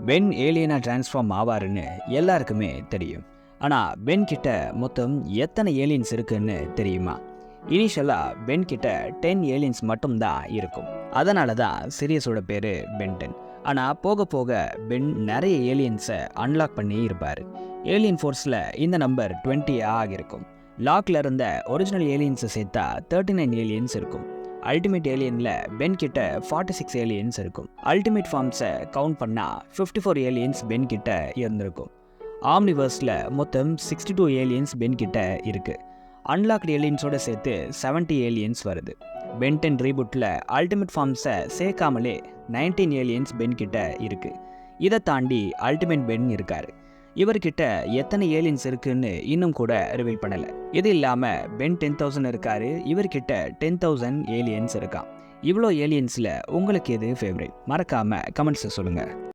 Pen ஏலியனா transform ஆவாருன்னு எல்லாருக்குமே தெரியும். ஆனால் பென் கிட்ட மொத்தம் எத்தனை ஏலியன்ஸ் இருக்குன்னு தெரியுமா? இனிஷியலாக பென் கிட்ட 10 ஏலியன்ஸ் மட்டும்தான் இருக்கும். அதனால தான் சீரியஸோட பேர் பென்டன். ஆனால் போக போக பென் நிறைய ஏலியன்ஸை அன்லாக் பண்ணி இருப்பார். ஏலியன் ஃபோர்ஸில் இந்த நம்பர் 20 ஆகியிருக்கும். லாக்ல இருந்த ஒரிஜினல் ஏலியன்ஸை சேர்த்தா 39 ஏலியன்ஸ் இருக்கும். அல்டிமேட் ஏலியனில் பென் கிட்ட 46 ஏலியன்ஸ் இருக்கும். அல்டிமேட் ஃபார்ம்ஸை கவுண்ட் பண்ணால் 54 ஏலியன்ஸ் பென் கிட்ட இருந்திருக்கும். ஆம்னிவர்ஸில் மொத்தம் 62 ஏலியன்ஸ் பென் கிட்ட இருக்கு. அன்லாக்டு ஏலியன்ஸோட சேர்த்து 70 ஏலியன்ஸ் வருது. பென் 10 ரீபூட்டில் அல்டிமேட் ஃபார்ம்ஸை சேர்க்காமலே 19 ஏலியன்ஸ் பென் கிட்ட இருக்கு. இதை தாண்டி அல்டிமேட் பென் இருக்காரு. இவர்கிட்ட எத்தனை ஏலியன்ஸ் இருக்குன்னு இன்னும் கூட ரிவீல் பண்ணல. இது இல்லாம பென் 10,000 இருக்காரு. இவர்கிட்ட 10,000 ஏலியன்ஸ் இருக்கான். இவ்வளோ ஏலியன்ஸ்ல உங்களுக்கு எது ஃபேவரட்? மறக்காம கமெண்ட்ஸ் சொல்லுங்க.